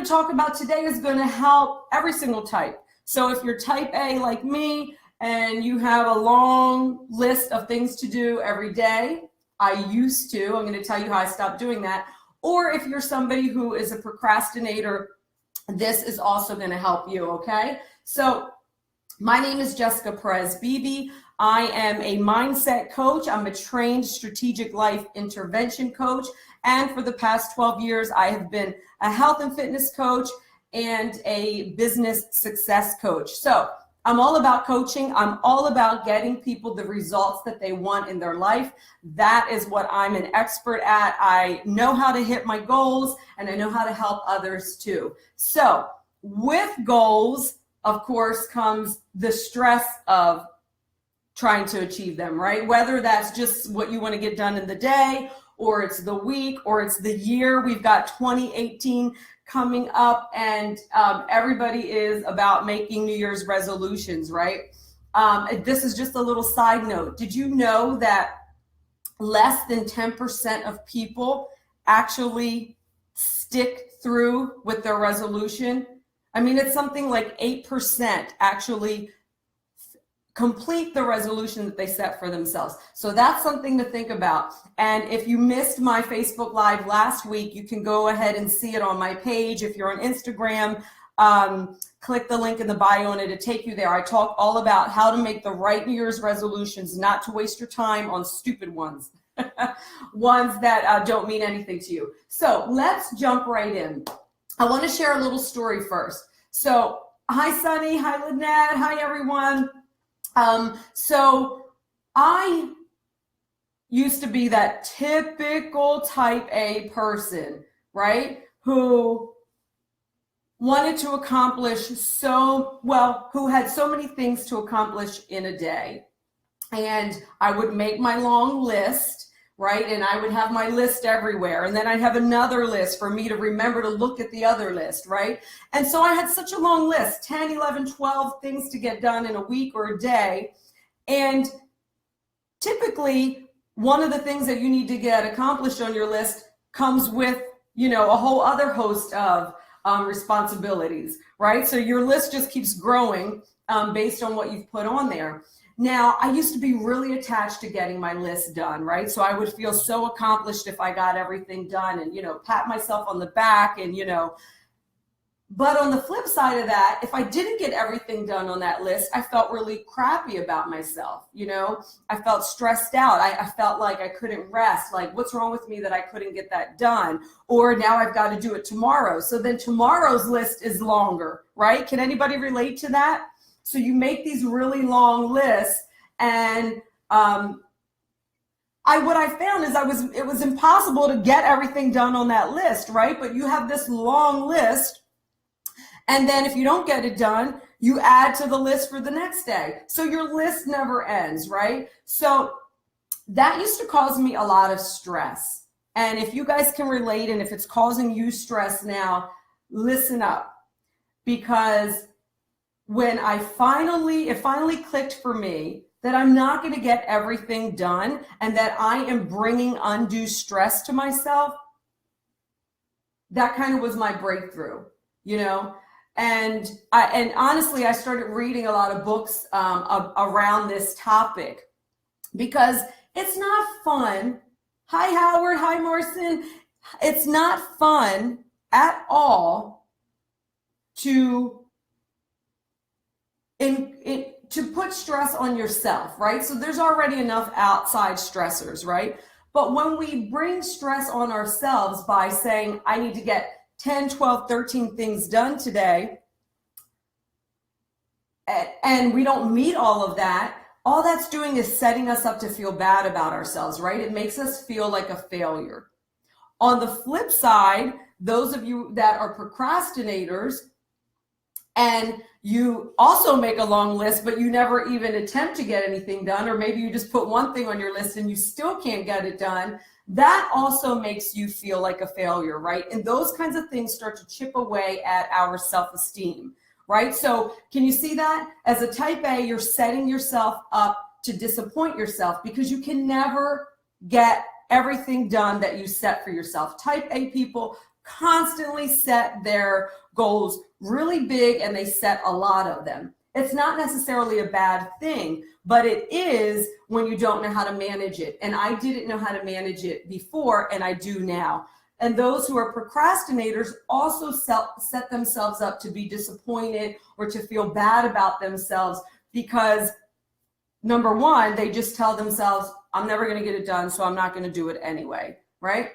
to talk about today is going to help every single type. So if you're type A like me and you have a long list of things to do every day, I used to, I'm going to tell you how I stopped doing that. Or if you're somebody who is a procrastinator, this is also going to help you, okay? So my name is Jessica Perez-Beebe. I am a mindset coach. I'm a trained strategic life intervention coach. And for the past 12 years, I have been a health and fitness coach and a business success coach. So I'm all about coaching. I'm all about getting people the results that they want in their life. That is what I'm an expert at. I know how to hit my goals and I know how to help others too. So with goals, of course, comes the stress of trying to achieve them, right? Whether that's just what you want to get done in the day, or it's the week, or it's the year. We've got 2018 coming up, and everybody is about making New Year's resolutions, right? This is just a little side note. Did you know that less than 10% of people actually stick through with their resolution? I mean, it's something like 8% actually complete the resolution that they set for themselves. So that's something to think about. And if you missed my Facebook Live last week, you can go ahead and see it on my page. If you're on Instagram, click the link in the bio and it'll take you there. I talk all about how to make the right New Year's resolutions, not to waste your time on stupid ones, ones that don't mean anything to you. So let's jump right in. I want to share a little story first. So hi, Sunny. Hi, Lynette. Hi, everyone. So I used to be that typical type A person, right? Who wanted to accomplish who had so many things to accomplish in a day. And I would make my long list, right? And I would have my list everywhere. And then I'd have another list for me to remember to look at the other list, right? And so I had such a long list, 10, 11, 12 things to get done in a week or a day. And typically, one of the things that you need to get accomplished on your list comes with, a whole other host of responsibilities, right? So your list just keeps growing based on what you've put on there. Now, I used to be really attached to getting my list done, right? So I would feel so accomplished if I got everything done and, pat myself on the back and, But on the flip side of that, if I didn't get everything done on that list, I felt really crappy about myself, I felt stressed out. I felt like I couldn't rest. Like, what's wrong with me that I couldn't get that done? Or now I've got to do it tomorrow. So then tomorrow's list is longer, right? Can anybody relate to that? So you make these really long lists, and what I found is it was impossible to get everything done on that list, right? But you have this long list, and then if you don't get it done, you add to the list for the next day. So your list never ends, right? So that used to cause me a lot of stress. And if you guys can relate, and if it's causing you stress now, listen up, because when it finally clicked for me that I'm not going to get everything done and that I am bringing undue stress to myself, that kind of was my breakthrough, And honestly, I started reading a lot of books around this topic, because it's not fun. Hi, Howard. Hi, Marcin. It's not fun at all to put stress on yourself, right? So there's already enough outside stressors, right? But when we bring stress on ourselves by saying, I need to get 10, 12, 13 things done today, and we don't meet all of that, all that's doing is setting us up to feel bad about ourselves, right? It makes us feel like a failure. On the flip side, those of you that are procrastinators, and you also make a long list, but you never even attempt to get anything done, or maybe you just put one thing on your list and you still can't get it done, that also makes you feel like a failure, right? And those kinds of things start to chip away at our self-esteem, right? So can you see that? As a type A, you're setting yourself up to disappoint yourself, because you can never get everything done that you set for yourself. Type A people constantly set their goals really big and they set a lot of them. It's not necessarily a bad thing, but it is when you don't know how to manage it. And I didn't know how to manage it before, and I do now. And those who are procrastinators also set themselves up to be disappointed or to feel bad about themselves because, number one, they just tell themselves, I'm never going to get it done, so I'm not going to do it anyway, right?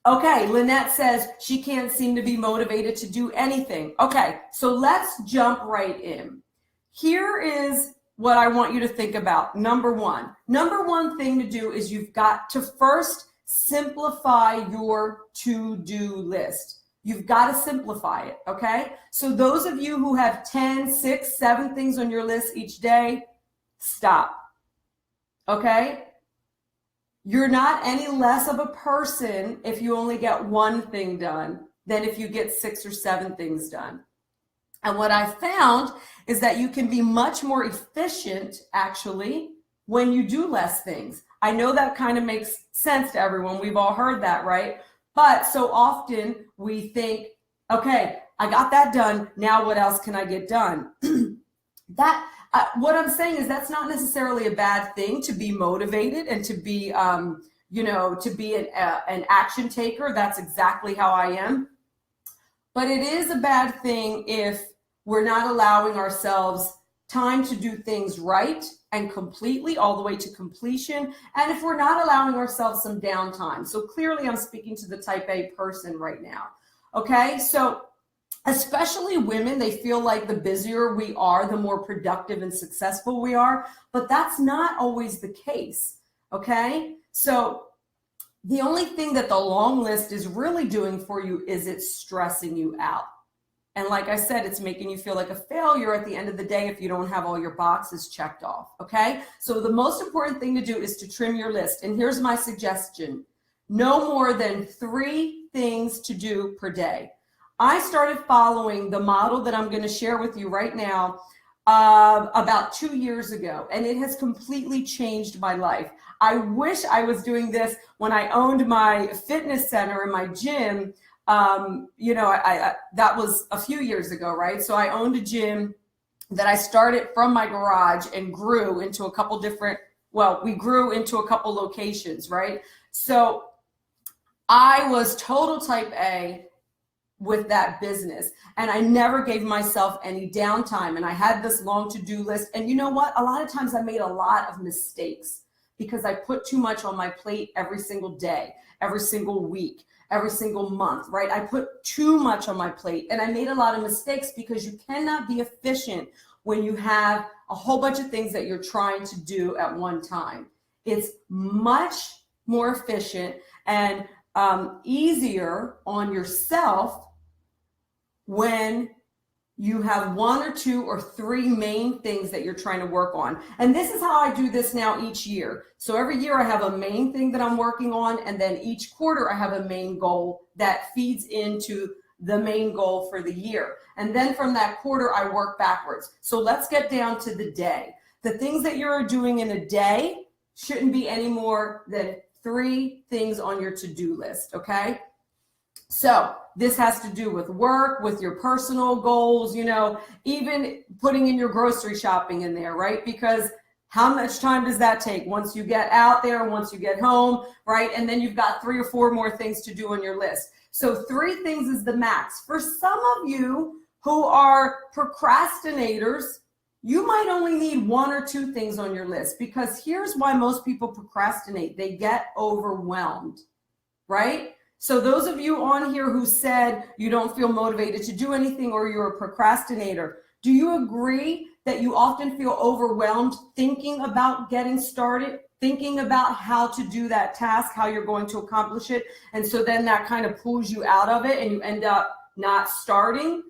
Okay, Lynette says she can't seem to be motivated to do anything. Okay, so let's jump right in. Here is what I want you to think about. Number one thing to do is you've got to first simplify your to-do list. You've got to simplify it, okay? So those of you who have 10, 6, 7 things on your list each day, stop, okay? You're not any less of a person if you only get one thing done than if you get 6 or 7 things done. And what I found is that you can be much more efficient, actually, when you do less things. I know that kind of makes sense to everyone. We've all heard that, right? But so often we think, okay, I got that done. Now what else can I get done? What I'm saying is that's not necessarily a bad thing to be motivated and to be, to be an action taker. That's exactly how I am. But it is a bad thing if we're not allowing ourselves time to do things right and completely, all the way to completion, and if we're not allowing ourselves some downtime. So clearly I'm speaking to the type A person right now, okay? So especially women, they feel like the busier we are, the more productive and successful we are, but that's not always the case, okay? So the only thing that the long list is really doing for you is it's stressing you out. And like I said, it's making you feel like a failure at the end of the day if you don't have all your boxes checked off, okay? So the most important thing to do is to trim your list. And here's my suggestion. No more than 3 things to do per day. I started following the model that I'm going to share with you right now about 2 years ago, and it has completely changed my life. I wish I was doing this when I owned my fitness center and my gym. That was a few years ago, right? So I owned a gym that I started from my garage and grew into a couple we grew into a couple locations, right? So I was total type A with that business, and I never gave myself any downtime, and I had this long to-do list. And you know what? A lot of times I made a lot of mistakes because I put too much on my plate every single day, every single week, every single month, right? I put too much on my plate, and I made a lot of mistakes because you cannot be efficient when you have a whole bunch of things that you're trying to do at one time. It's much more efficient and easier on yourself when you have 1 or 2 or 3 main things that you're trying to work on. And this is how I do this now each year. So every year I have a main thing that I'm working on, and then each quarter I have a main goal that feeds into the main goal for the year. And then from that quarter I work backwards. So let's get down to the day. The things that you're doing in a day shouldn't be any more than 3 things on your to-do list, okay? So this has to do with work, with your personal goals, even putting in your grocery shopping in there, right? Because how much time does that take once you get out there, once you get home, right? And then you've got 3 or 4 more things to do on your list. So 3 things is the max. For some of you who are procrastinators, you might only need 1 or 2 things on your list, because here's why most people procrastinate. They get overwhelmed, right? So those of you on here who said you don't feel motivated to do anything or you're a procrastinator, do you agree that you often feel overwhelmed thinking about getting started, thinking about how to do that task, how you're going to accomplish it, and so then that kind of pulls you out of it and you end up not starting?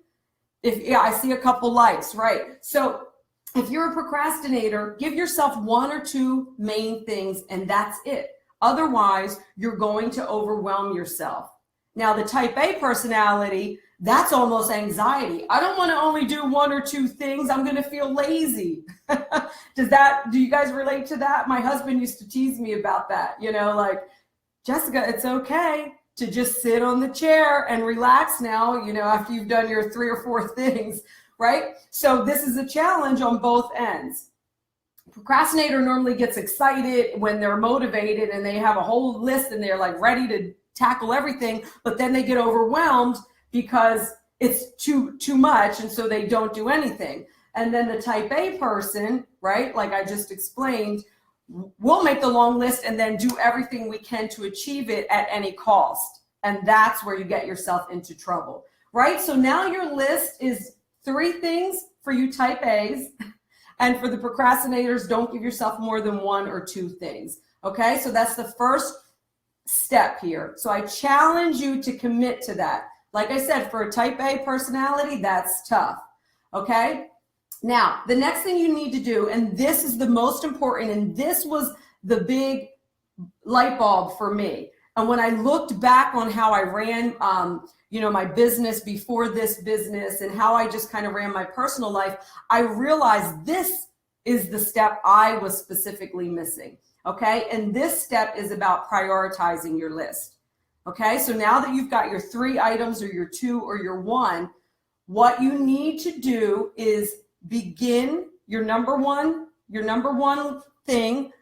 I see a couple likes, right? So if you're a procrastinator, give yourself 1 or 2 main things and that's it. Otherwise, you're going to overwhelm yourself. Now, the type A personality, that's almost anxiety. I don't want to only do 1 or 2 things. I'm going to feel lazy. Do you guys relate to that? My husband used to tease me about that. Like, Jessica, it's okay. to just sit on the chair and relax now, after you've done your 3 or 4 things, right? So this is a challenge on both ends. Procrastinator normally gets excited when they're motivated and they have a whole list and they're like ready to tackle everything, but then they get overwhelmed because it's too much, and so they don't do anything. And then the type A person, right, like I just explained, we'll make the long list and then do everything we can to achieve it at any cost. And that's where you get yourself into trouble, right? So now your list is 3 things for you type A's. And for the procrastinators, don't give yourself more than 1 or 2 things. Okay, so that's the first step here. So I challenge you to commit to that. Like I said, for a type A personality, that's tough. Okay. Now, the next thing you need to do, and this is the most important, and this was the big light bulb for me. And when I looked back on how I ran, my business before this business and how I just kind of ran my personal life, I realized this is the step I was specifically missing. Okay. And this step is about prioritizing your list. Okay. So now that you've got your 3 items or your 2 or your 1, what you need to do is begin your number one thing.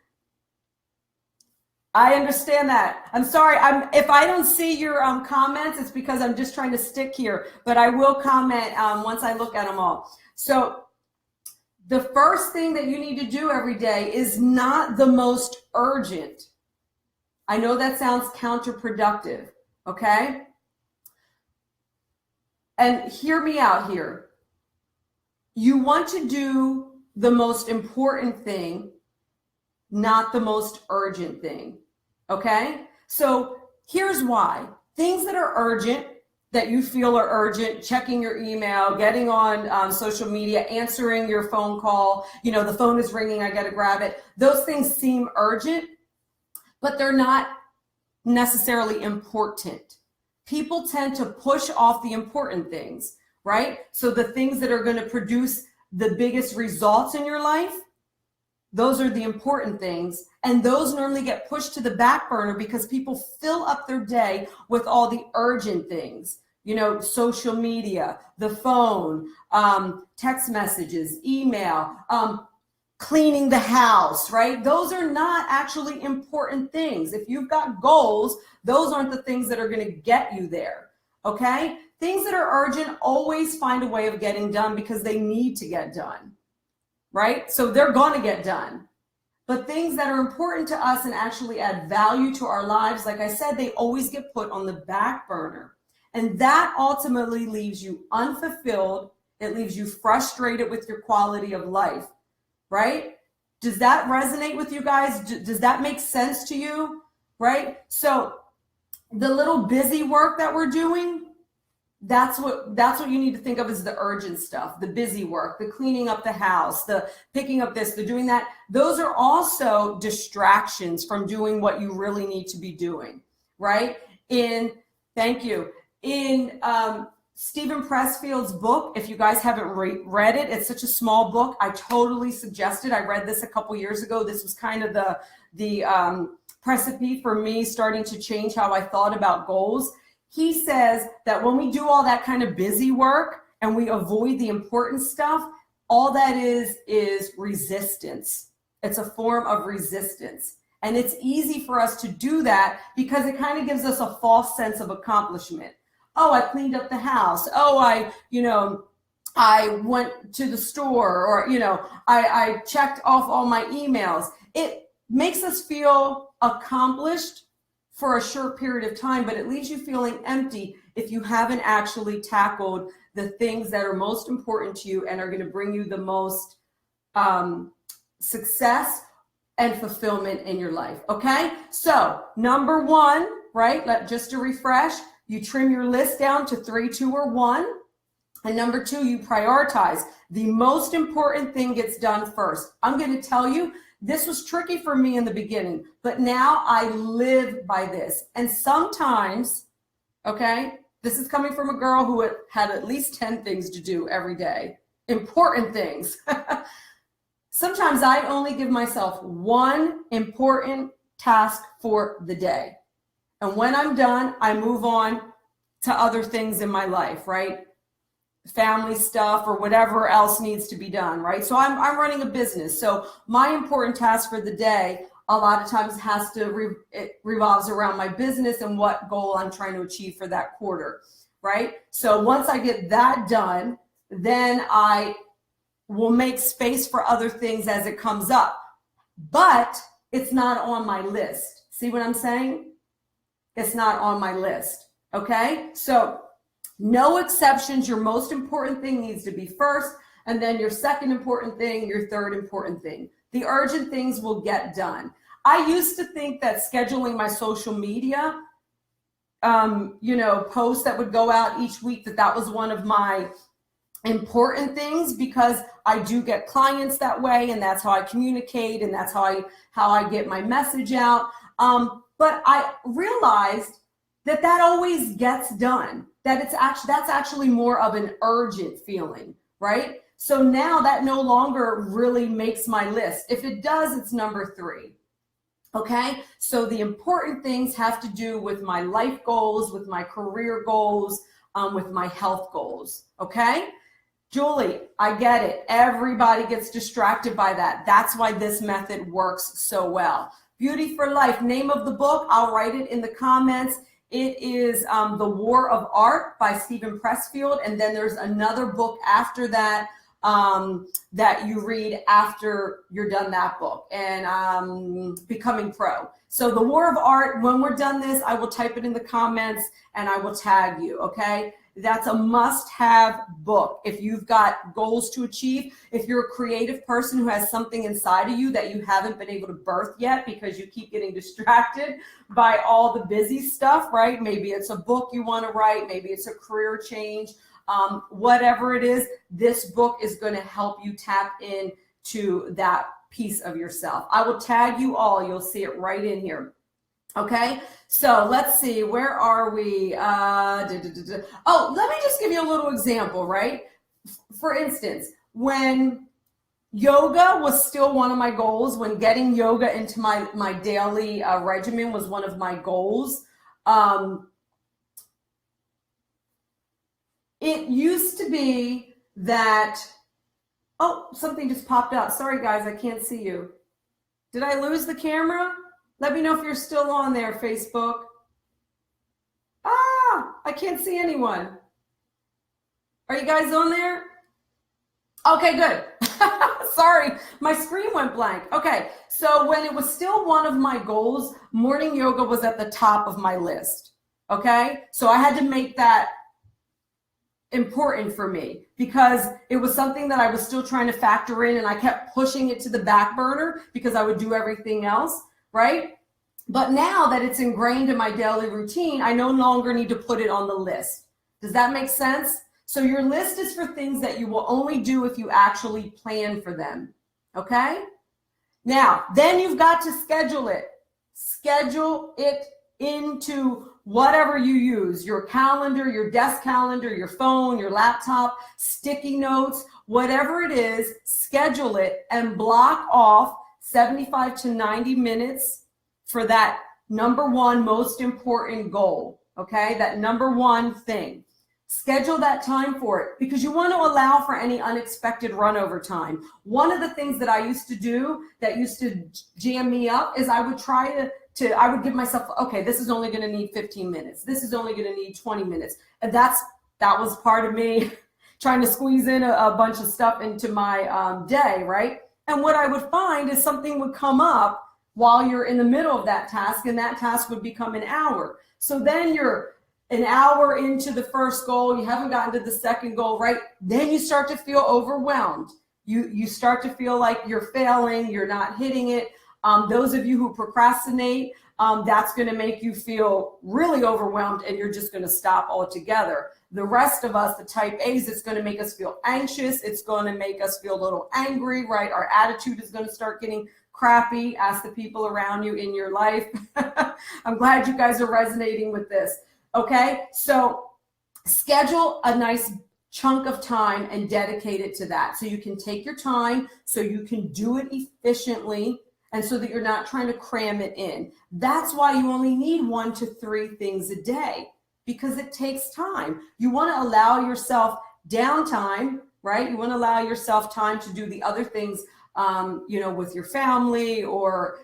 I understand that. I'm sorry. If I don't see your comments, it's because I'm just trying to stick here, but I will comment once I look at them all. So the first thing that you need to do every day is not the most urgent. I know that sounds counterproductive, okay? And hear me out here. You want to do the most important thing, not the most urgent thing, okay? So here's why. Things that are urgent, that you feel are urgent, checking your email, getting on social media, answering your phone call, the phone is ringing, I gotta grab it. Those things seem urgent, but they're not necessarily important. People tend to push off the important things, right? So the things that are going to produce the biggest results in your life, those are the important things. And those normally get pushed to the back burner because people fill up their day with all the urgent things, social media, the phone, text messages, email, cleaning the house, right? Those are not actually important things. If you've got goals, those aren't the things that are going to get you there, okay? Things that are urgent always find a way of getting done because they need to get done, right? So they're going to get done. But things that are important to us and actually add value to our lives, like I said, they always get put on the back burner. And that ultimately leaves you unfulfilled. It leaves you frustrated with your quality of life, right? Does that resonate with you guys? Does that make sense to you, right? So the little busy work that we're doing, that's what you need to think of as the urgent stuff, the busy work, the cleaning up the house, the picking up this, the doing that. Those are also distractions from doing what you really need to be doing, right? Thank you. In Stephen Pressfield's book, if you guys haven't read it, it's such a small book. I totally suggest it. I read this a couple years ago. This was kind of the recipe for me starting to change how I thought about goals. He says that when we do all that kind of busy work and we avoid the important stuff, all that is resistance. It's a form of resistance. And it's easy for us to do that because it kind of gives us a false sense of accomplishment. Oh, I cleaned up the house. Oh, I went to the store, or, I checked off all my emails. It makes us feel accomplished for a short period of time, but it leaves you feeling empty if you haven't actually tackled the things that are most important to you and are going to bring you the most success and fulfillment in your life. Okay. So number 1, right? Just to refresh, you trim your list down to 3, 2, or 1. And number 2, you prioritize. The most important thing gets done first. I'm going to tell you, this was tricky for me in the beginning, but now I live by this. And sometimes, okay, this is coming from a girl who had at least 10 things to do every day, important things. Sometimes I only give myself one important task for the day. And when I'm done, I move on to other things in my life, right? Family stuff or whatever else needs to be done, right? So I'm running a business. So my important task for the day a lot of times it revolves around my business and what goal I'm trying to achieve for that quarter, right? So once I get that done, then I will make space for other things as it comes up. But it's not on my list. See what I'm saying? It's not on my list, okay? So no exceptions. Your most important thing needs to be first, and then your second important thing, your third important thing. The urgent things will get done. I used to think that scheduling my social media, posts that would go out each week, that was one of my important things, because I do get clients that way, and that's how I communicate, and that's how I get my message out. But I realized that always gets done. That's actually more of an urgent feeling, right? So now that no longer really makes my list. If it does, it's number 3. Okay, so the important things have to do with my life goals, with my career goals, with my health goals. Okay, Julie, I get it. Everybody gets distracted by that. That's why this method works so well. Beauty for Life, name of the book, I'll write it in the comments. It is The War of Art by Steven Pressfield. And then there's another book after that that you read after you're done that book, and Becoming Pro. So The War of Art, when we're done this, I will type it in the comments and I will tag you, okay? That's a must-have book if you've got goals to achieve. If you're a creative person who has something inside of you that you haven't been able to birth yet because you keep getting distracted by all the busy stuff, right? Maybe it's a book you want to write. Maybe it's a career change. Whatever it is, this book is going to help you tap into that piece of yourself. I will tag you all. You'll see it right in here. Okay, so let's see, where are we? Oh, let me just give you a little example, right? For instance, when yoga was still one of my goals, when getting yoga into my daily regimen was one of my goals, it used to be that, oh, something just popped out. Sorry, guys, I can't see you. Did I lose the camera? Let me know if you're still on there, Facebook. I can't see anyone. Are you guys on there? Okay, good. Sorry, my screen went blank. Okay, so when it was still one of my goals, morning yoga was at the top of my list. Okay, so I had to make that important for me because it was something that I was still trying to factor in, and I kept pushing it to the back burner because I would do everything else, right? But now that it's ingrained in my daily routine, I no longer need to put it on the list. Does that make sense? So your list is for things that you will only do if you actually plan for them, okay? Now, then you've got to schedule it. Schedule it into whatever you use, your calendar, your desk calendar, your phone, your laptop, sticky notes, whatever it is, schedule it and block off 75 to 90 minutes for that number one most important goal, okay? That number one thing. Schedule that time for it because you want to allow for any unexpected run over time. One of the things that I used to do that used to jam me up is I would try I would give myself, okay, this is only going to need 15 minutes. This is only going to need 20 minutes. And that was part of me trying to squeeze in a bunch of stuff into my day, right? And what I would find is something would come up while you're in the middle of that task, and that task would become an hour. So then you're an hour into the first goal, you haven't gotten to the second goal, right? Then you start to feel overwhelmed. You start to feel like you're failing, you're not hitting it. Those of you who procrastinate, that's going to make you feel really overwhelmed and you're just going to stop altogether. The rest of us, the type A's, it's going to make us feel anxious. It's going to make us feel a little angry, right? Our attitude is going to start getting crappy. Ask the people around you in your life. I'm glad you guys are resonating with this. Okay, so schedule a nice chunk of time and dedicate it to that. So you can take your time, so you can do it efficiently, and so that you're not trying to cram it in. That's why you only need 1 to 3 things a day, because it takes time. You want to allow yourself downtime, right? You want to allow yourself time to do the other things, with your family, or,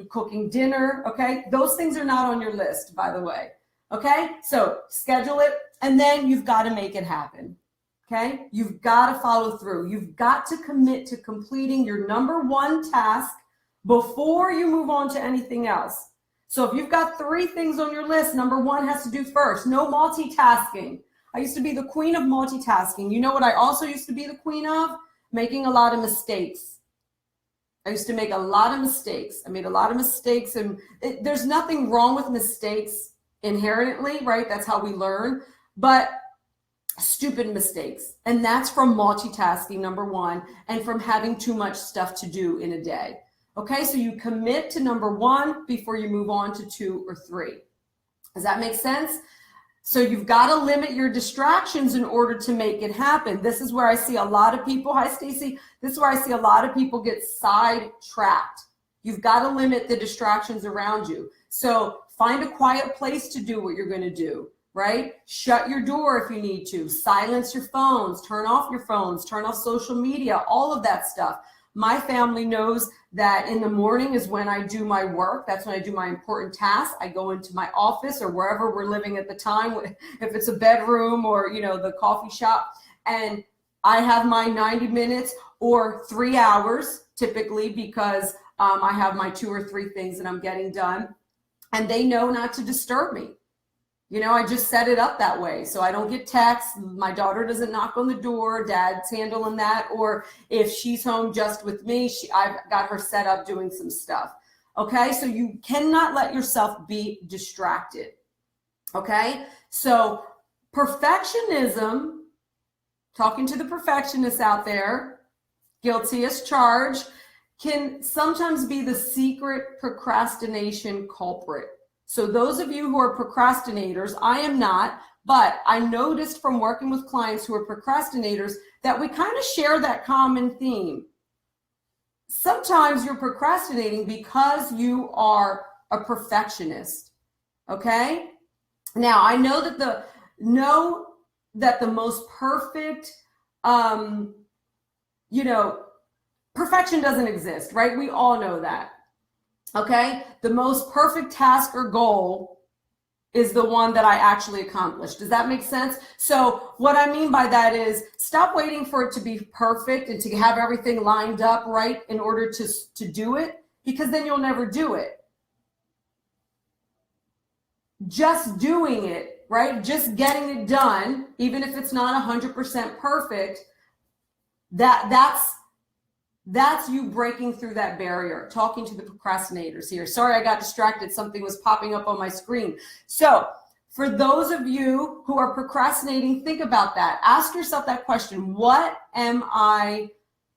cooking dinner, okay? Those things are not on your list, by the way, okay? So schedule it, and then you've got to make it happen, okay? You've got to follow through. You've got to commit to completing your number 1 task before you move on to anything else. So if you've got 3 things on your list, number 1 has to do first. No multitasking. I used to be the queen of multitasking. You know what I also used to be the queen of? Making a lot of mistakes. I used to make a lot of mistakes. I made a lot of mistakes, and there's nothing wrong with mistakes inherently, right? That's how we learn, but stupid mistakes. And that's from multitasking, number 1, and from having too much stuff to do in a day. Okay, so you commit to number 1 before you move on to 2 or 3. Does that make sense? So you've got to limit your distractions in order to make it happen. This is where I see a lot of people, hi Stacy, this is where I see a lot of people get sidetracked. You've got to limit the distractions around you. So find a quiet place to do what you're going to do, right? Shut your door if you need to. Silence your phones, turn off your phones, turn off social media, all of that stuff. My family knows that in the morning is when I do my work. That's when I do my important tasks. I go into my office or wherever we're living at the time, if it's a bedroom or, the coffee shop, and I have my 90 minutes or 3 hours typically, because I have my 2 or 3 things that I'm getting done, and they know not to disturb me. I just set it up that way so I don't get texts. My daughter doesn't knock on the door. Dad's handling that. Or if she's home just with me, I've got her set up doing some stuff. Okay, so you cannot let yourself be distracted. Okay, so perfectionism, talking to the perfectionists out there, guilty as charged, can sometimes be the secret procrastination culprit. So those of you who are procrastinators, I am not, but I noticed from working with clients who are procrastinators that we kind of share that common theme. Sometimes you're procrastinating because you are a perfectionist, okay? Now, I know that the most perfect, perfection doesn't exist, right? We all know that. Okay, the most perfect task or goal is the one that I actually accomplished. Does that make sense? So what I mean by that is stop waiting for it to be perfect and to have everything lined up right in order to do it, because then you'll never do it. Just doing it, right? Just getting it done, even if it's not 100% perfect, that's you breaking through that barrier. Talking to the procrastinators here. Sorry, I got distracted. Something was popping up on my screen. So for those of you who are procrastinating, think about that. Ask yourself that question. Why am I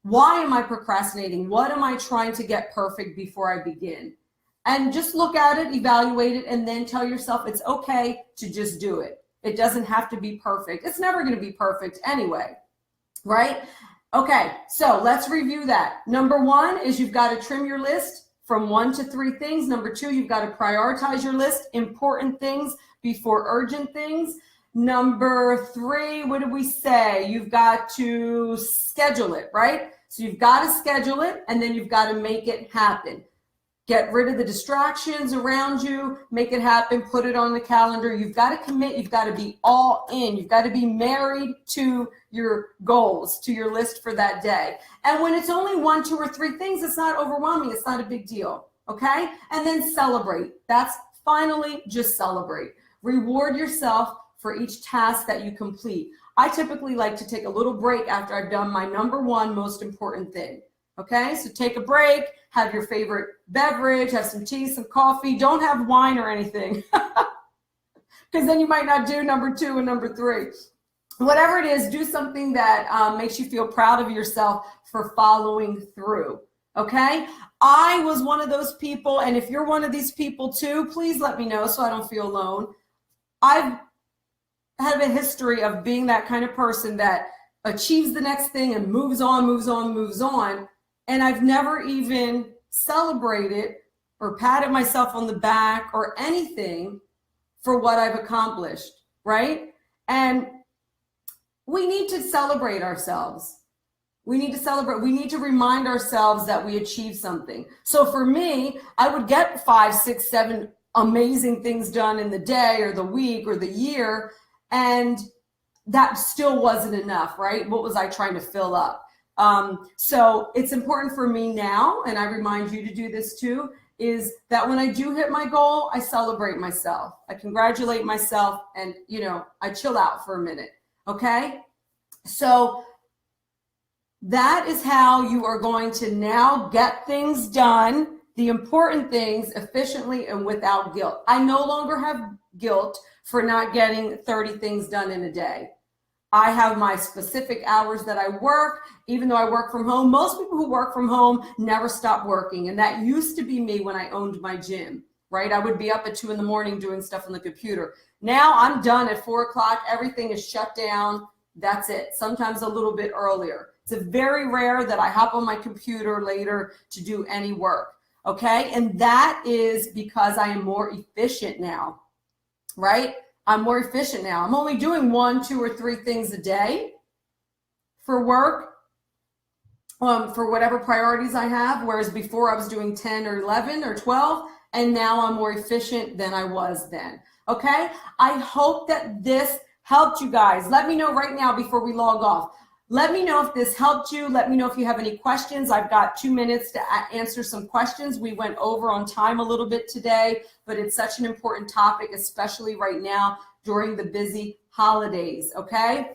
procrastinating? What am I trying to get perfect before I begin? And just look at it, evaluate it, and then tell yourself it's okay to just do it. It doesn't have to be perfect. It's never going to be perfect anyway, right? Okay, so let's review that. Number 1 is you've got to trim your list from 1 to 3 things. Number 2, you've got to prioritize your list, important things before urgent things. Number 3, what did we say? You've got to schedule it, right? So you've got to schedule it, and then you've got to make it happen. Get rid of the distractions around you, make it happen, put it on the calendar. You've got to commit, you've got to be all in. You've got to be married to your goals, to your list for that day. And when it's only 1, 2, or 3 things, it's not overwhelming. It's not a big deal, okay? And then celebrate. That's finally just celebrate. Reward yourself for each task that you complete. I typically like to take a little break after I've done my number 1 most important thing. Okay, so take a break, have your favorite beverage, have some tea, some coffee. Don't have wine or anything, because then you might not do number 2 and number 3. Whatever it is, do something that makes you feel proud of yourself for following through. Okay, I was one of those people, and if you're one of these people too, please let me know so I don't feel alone. I've had a history of being that kind of person that achieves the next thing and moves on. And I've never even celebrated or patted myself on the back or anything for what I've accomplished, right? And we need to celebrate ourselves. We need to celebrate. We need to remind ourselves that we achieved something. So for me, I would get 5, 6, 7 amazing things done in the day or the week or the year, and that still wasn't enough, right? What was I trying to fill up? So it's important for me now, and I remind you to do this too, is that when I do hit my goal, I celebrate myself. I congratulate myself, and, I chill out for a minute, okay? So that is how you are going to now get things done, the important things, efficiently and without guilt. I no longer have guilt for not getting 30 things done in a day. I have my specific hours that I work, even though I work from home. Most people who work from home never stop working. And that used to be me when I owned my gym, right? I would be up at 2 a.m. doing stuff on the computer. Now I'm done at 4 o'clock. Everything is shut down. That's it. Sometimes a little bit earlier. It's very rare that I hop on my computer later to do any work. Okay. And that is because I am more efficient now, right? I'm more efficient now. I'm only doing 1, 2, or 3 things a day for work, for whatever priorities I have. Whereas before I was doing 10 or 11 or 12, and now I'm more efficient than I was then. Okay. I hope that this helped you guys. Let me know right now before we log off. Let me know if this helped you. Let me know if you have any questions. I've got 2 minutes to answer some questions. We went over on time a little bit today, but it's such an important topic, especially right now during the busy holidays, okay?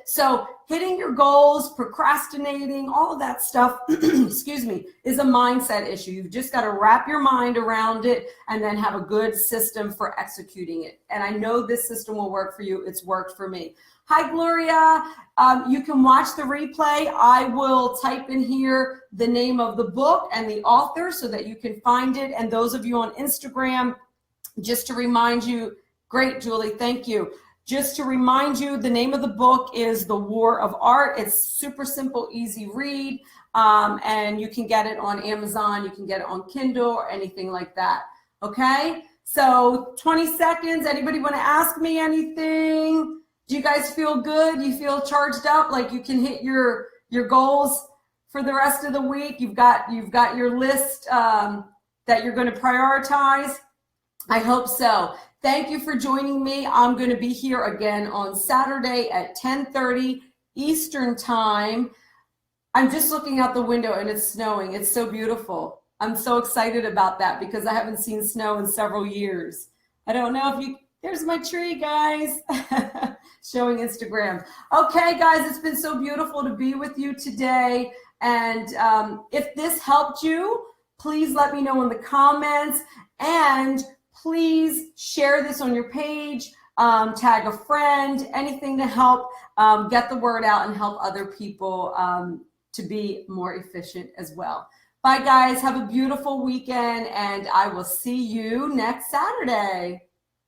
So hitting your goals, procrastinating, all of that stuff, excuse me, is a mindset issue. You've just got to wrap your mind around it and then have a good system for executing it. And I know this system will work for you. It's worked for me. Hi, Gloria. You can watch the replay. I will type in here the name of the book and the author so that you can find it. And those of you on Instagram, just to remind you, great, Julie, thank you. Just to remind you, the name of the book is The War of Art. It's super simple, easy read, and you can get it on Amazon. You can get it on Kindle or anything like that, okay? So 20 seconds. Anybody want to ask me anything? Do you guys feel good? You feel charged up, like you can hit your goals for the rest of the week? You've got your list that you're going to prioritize? I hope so. Thank you for joining me. I'm going to be here again on Saturday at 10:30 Eastern time. I'm just looking out the window and it's snowing. It's so beautiful. I'm so excited about that because I haven't seen snow in several years. I don't know if there's my tree, guys. Showing Instagram. Okay, guys, it's been so beautiful to be with you today. And if this helped you, please let me know in the comments, and please share this on your page, tag a friend, anything to help get the word out and help other people to be more efficient as well. Bye, guys. Have a beautiful weekend, and I will see you next Saturday.